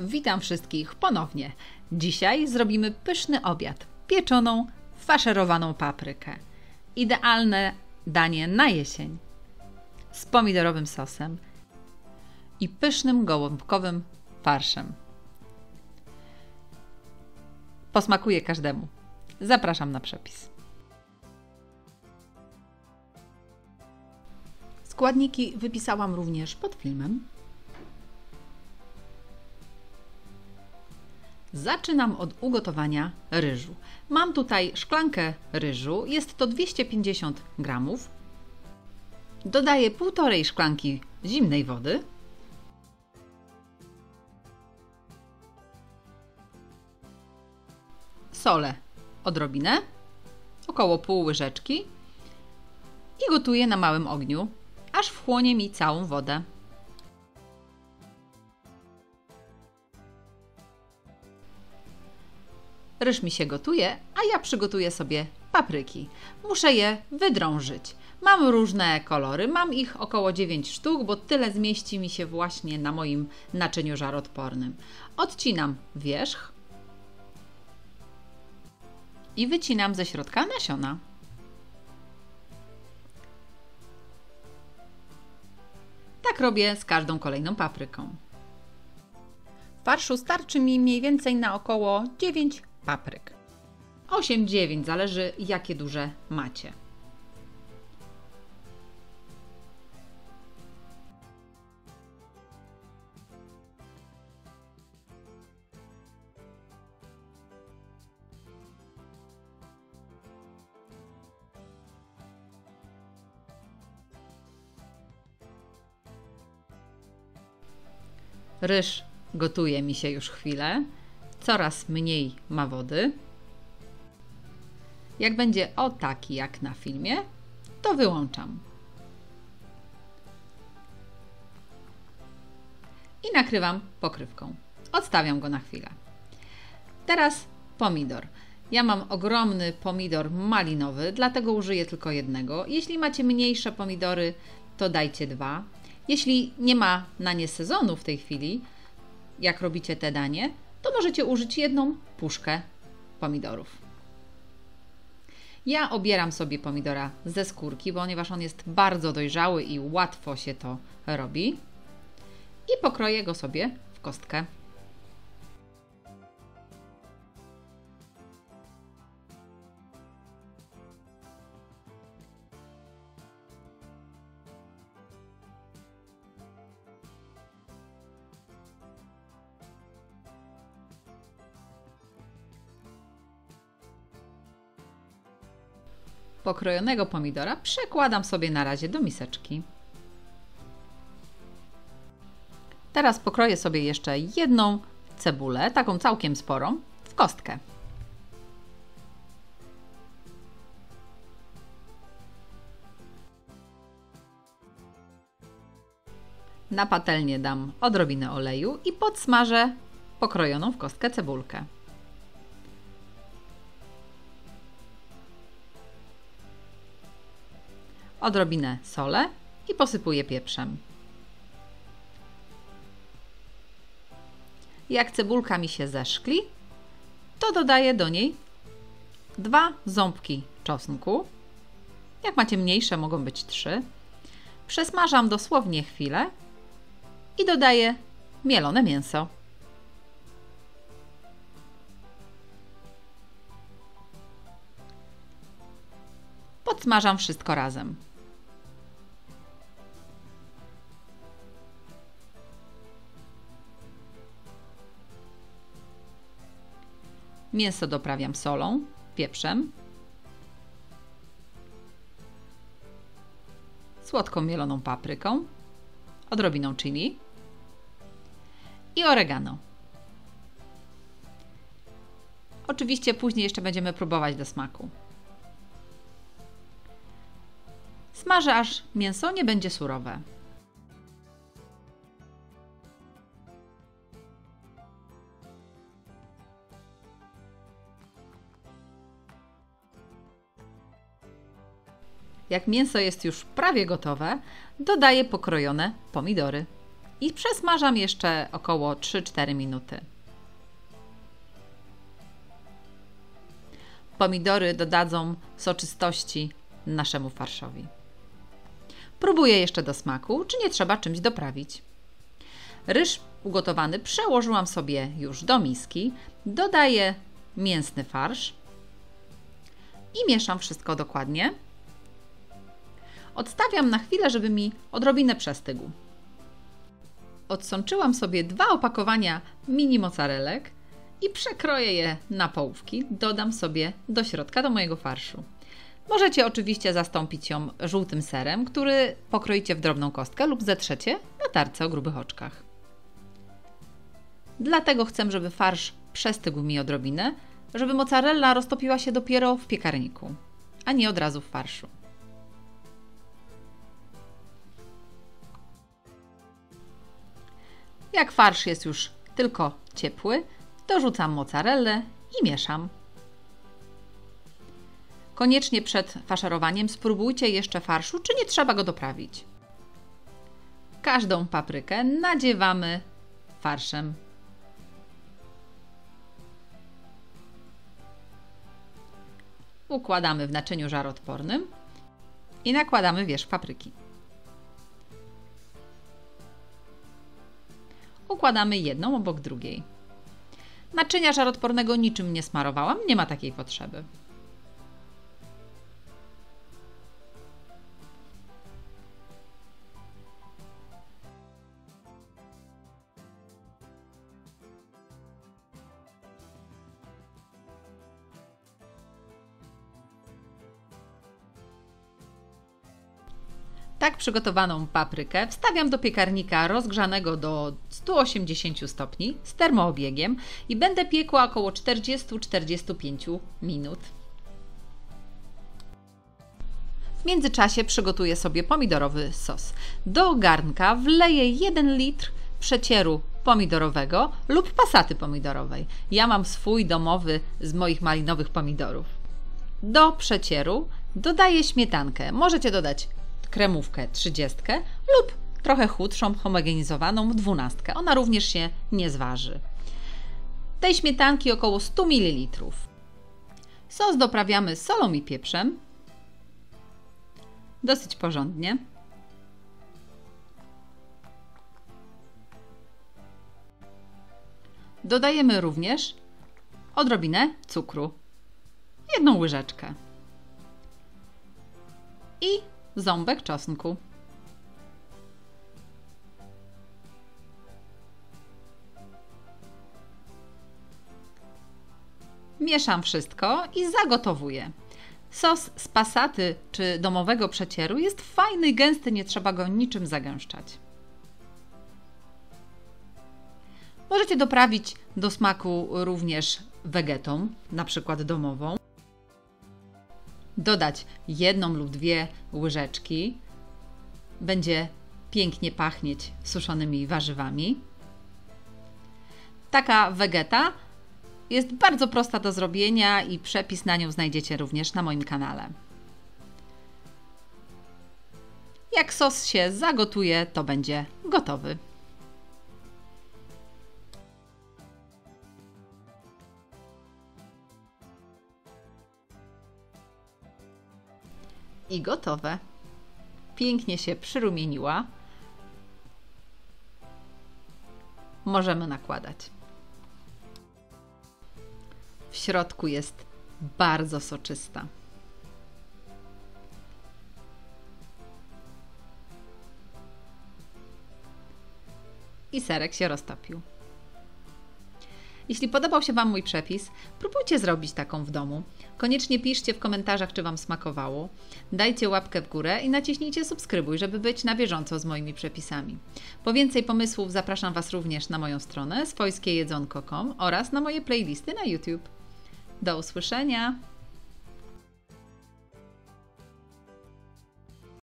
Witam wszystkich ponownie. Dzisiaj zrobimy pyszny obiad. Pieczoną, faszerowaną paprykę. Idealne danie na jesień. Z pomidorowym sosem i pysznym gołąbkowym farszem. Posmakuje każdemu. Zapraszam na przepis. Składniki wypisałam również pod filmem. Zaczynam od ugotowania ryżu. Mam tutaj szklankę ryżu, jest to 250 gramów. Dodaję 1,5 szklanki zimnej wody. Solę odrobinę, około pół łyżeczki i gotuję na małym ogniu, aż wchłonie mi całą wodę. Ryż mi się gotuje, a ja przygotuję sobie papryki. Muszę je wydrążyć. Mam różne kolory, mam ich około 9 sztuk, bo tyle zmieści mi się właśnie na moim naczyniu żaroodpornym. Odcinam wierzch i wycinam ze środka nasiona. Tak robię z każdą kolejną papryką. Farszu starczy mi mniej więcej na około 9 papryk. 8-9, zależy jakie duże macie. Ryż gotuje mi się już chwilę. Coraz mniej ma wody. Jak będzie o taki jak na filmie, to wyłączam. I nakrywam pokrywką. Odstawiam go na chwilę. Teraz pomidor. Ja mam ogromny pomidor malinowy, dlatego użyję tylko jednego. Jeśli macie mniejsze pomidory, to dajcie 2. Jeśli nie ma na nie sezonu w tej chwili, jak robicie te danie, to możecie użyć jedną puszkę pomidorów. Ja obieram sobie pomidora ze skórki, ponieważ on jest bardzo dojrzały i łatwo się to robi. I pokroję go sobie w kostkę. Pokrojonego pomidora przekładam sobie na razie do miseczki. Teraz pokroję sobie jeszcze jedną cebulę, taką całkiem sporą, w kostkę. Na patelnię dam odrobinę oleju i podsmażę pokrojoną w kostkę cebulkę. Odrobinę solę i posypuję pieprzem. Jak cebulka mi się zeszkli, to dodaję do niej 2 ząbki czosnku. Jak macie mniejsze, mogą być 3. Przesmażam dosłownie chwilę i dodaję mielone mięso. Podsmażam wszystko razem. Mięso doprawiam solą, pieprzem, słodką mieloną papryką, odrobiną chili i oregano. Oczywiście później jeszcze będziemy próbować do smaku. Smażę, aż mięso nie będzie surowe. Jak mięso jest już prawie gotowe, dodaję pokrojone pomidory. i przesmażam jeszcze około 3-4 minuty. Pomidory dodadzą soczystości naszemu farszowi. Próbuję jeszcze do smaku, czy nie trzeba czymś doprawić. Ryż ugotowany przełożyłam sobie już do miski, dodaję mięsny farsz i mieszam wszystko dokładnie. Odstawiam na chwilę, żeby mi odrobinę przestygł. Odsączyłam sobie 2 opakowania mini mozzarellek i przekroję je na połówki. Dodam sobie do środka do mojego farszu. Możecie oczywiście zastąpić ją żółtym serem, który pokroicie w drobną kostkę lub zetrzecie na tarce o grubych oczkach. Dlatego chcę, żeby farsz przestygł mi odrobinę, żeby mozzarella roztopiła się dopiero w piekarniku, a nie od razu w farszu. Jak farsz jest już tylko ciepły, dorzucam mozzarellę i mieszam. Koniecznie przed faszerowaniem spróbujcie jeszcze farszu, czy nie trzeba go doprawić. Każdą paprykę nadziewamy farszem. Układamy w naczyniu żaroodpornym i nakładamy wierzch papryki. Układamy jedną obok drugiej. Naczynia żaroodpornego niczym nie smarowałam, nie ma takiej potrzeby. Tak przygotowaną paprykę wstawiam do piekarnika rozgrzanego do 180 stopni z termoobiegiem i będę piekła około 40-45 minut. W międzyczasie przygotuję sobie pomidorowy sos. Do garnka wleję 1 litr przecieru pomidorowego lub pasaty pomidorowej. Ja mam swój domowy z moich malinowych pomidorów. Do przecieru dodaję śmietankę. Możecie dodać kremówkę 30 lub trochę chudszą, homogenizowaną 12. Ona również się nie zważy. Tej śmietanki około 100 ml. Sos doprawiamy solą i pieprzem. Dosyć porządnie. Dodajemy również odrobinę cukru. 1 łyżeczkę. I ząbek czosnku. Mieszam wszystko i zagotowuję. Sos z pasaty czy domowego przecieru jest fajny, gęsty, nie trzeba go niczym zagęszczać. Możecie doprawić do smaku również wegetą, na przykład domową. Dodać 1 lub 2 łyżeczki. Będzie pięknie pachnieć suszonymi warzywami. Taka wegeta jest bardzo prosta do zrobienia i przepis na nią znajdziecie również na moim kanale. Jak sos się zagotuje, to będzie gotowy. I gotowe. Pięknie się przyrumieniła. Możemy nakładać. W środku jest bardzo soczysta. I serek się roztopił. Jeśli podobał się Wam mój przepis, próbujcie zrobić taką w domu. Koniecznie piszcie w komentarzach, czy Wam smakowało. Dajcie łapkę w górę i naciśnijcie subskrybuj, żeby być na bieżąco z moimi przepisami. Po więcej pomysłów zapraszam Was również na moją stronę swojskiejedzonko.com oraz na moje playlisty na YouTube. Do usłyszenia!